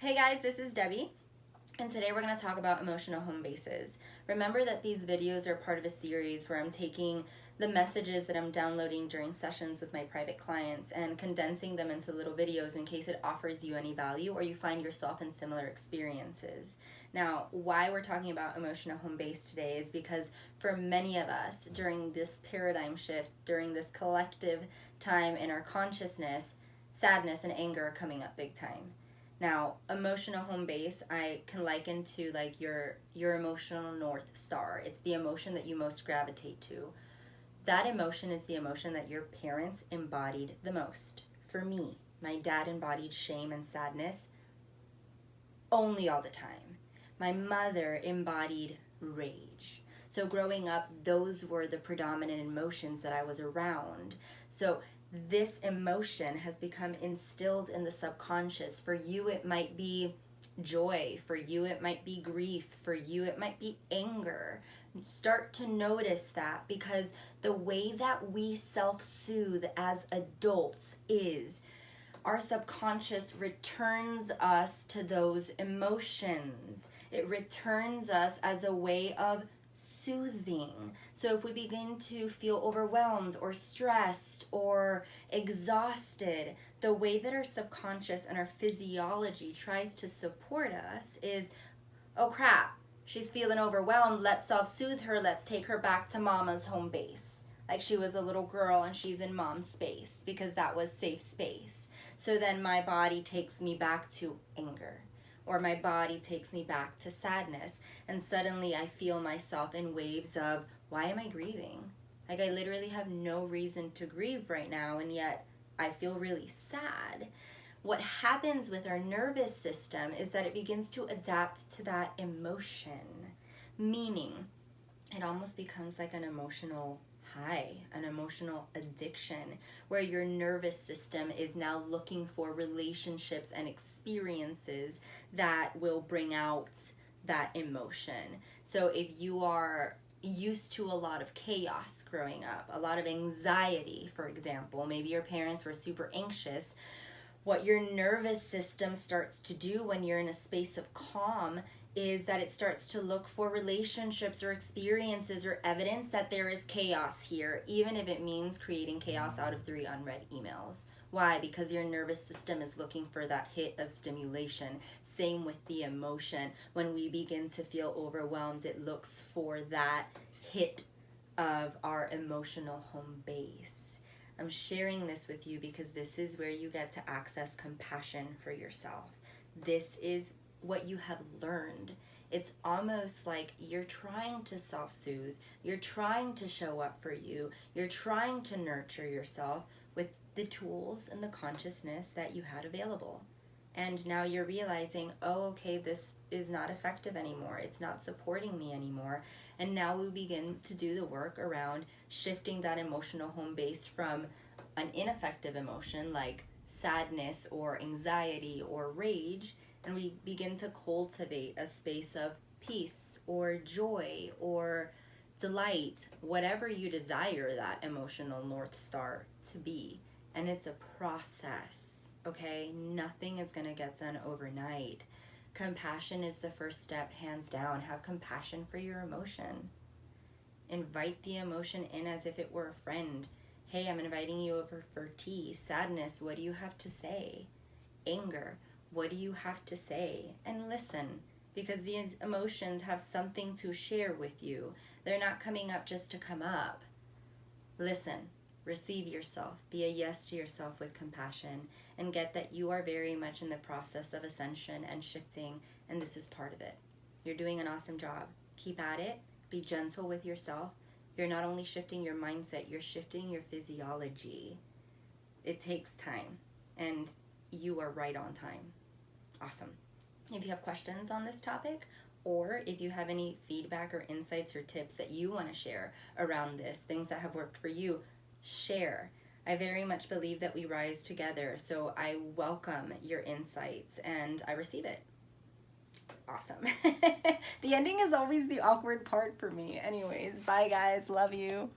Hey guys, this is Debbie, and today we're going to talk about emotional home bases. Remember that these videos are part of a series where I'm taking the messages that I'm downloading during sessions with my private clients and condensing them into little videos in case it offers you any value or you find yourself in similar experiences. Now, why we're talking about emotional home base today is because for many of us during this paradigm shift, during this collective time in our consciousness, sadness and anger are coming up big time. Now, emotional home base, I can liken to like your emotional North Star. It's the emotion that you most gravitate to. That emotion is the emotion that your parents embodied the most. For me, my dad embodied shame and sadness only all the time. My mother embodied rage. So growing up, those were the predominant emotions that I was around. So this emotion has become instilled in the subconscious. For you, it might be joy. For you, it might be grief. For you, it might be anger. Start to notice that, because the way that we self-soothe as adults is our subconscious returns us to those emotions. It returns us as a way of soothing. So if we begin to feel overwhelmed or stressed or exhausted, the way that our subconscious and our physiology tries to support us is, oh crap, she's feeling overwhelmed, let's self-soothe her, let's take her back to mama's home base. Like she was a little girl and she's in mom's space because that was safe space. So then my body takes me back to anger, or my body takes me back to sadness, and suddenly I feel myself in waves of, why am I grieving? Like I literally have no reason to grieve right now, and yet I feel really sad. What happens with our nervous system is that it begins to adapt to that emotion, meaning it almost becomes like an emotional high, an emotional addiction, where your nervous system is now looking for relationships and experiences that will bring out that emotion. So if you are used to a lot of chaos growing up, a lot of anxiety, for example, maybe your parents were super anxious, what your nervous system starts to do when you're in a space of calm is that it starts to look for relationships or experiences or evidence that there is chaos here, even if it means creating chaos out of 3 unread emails. Why? Because your nervous system is looking for that hit of stimulation. Same with the emotion. When we begin to feel overwhelmed, it looks for that hit of our emotional home base. I'm sharing this with you because this is where you get to access compassion for yourself. This is what you have learned. It's almost like you're trying to self-soothe, you're trying to show up for you, you're trying to nurture yourself with the tools and the consciousness that you had available. And now you're realizing, oh, okay, this is not effective anymore. It's not supporting me anymore. And now we begin to do the work around shifting that emotional home base from an ineffective emotion like sadness or anxiety or rage, and we begin to cultivate a space of peace or joy or delight, whatever you desire that emotional North Star to be. And it's a process, okay? Nothing is gonna get done overnight. Compassion is the first step, hands down. Have compassion for your emotion. Invite the emotion in as if it were a friend. Hey, I'm inviting you over for tea. Sadness, what do you have to say? Anger, what do you have to say? And listen, because these emotions have something to share with you. They're not coming up just to come up. Listen, receive yourself, be a yes to yourself with compassion, and get that you are very much in the process of ascension and shifting, and this is part of it. You're doing an awesome job. Keep at it. Be gentle with yourself. You're not only shifting your mindset, you're shifting your physiology. It takes time, and you are right on time. Awesome. If you have questions on this topic, or if you have any feedback or insights or tips that you want to share around this, things that have worked for you, share. I very much believe that we rise together, so I welcome your insights and I receive it. Awesome. The ending is always the awkward part for me. Anyways, bye guys, love you.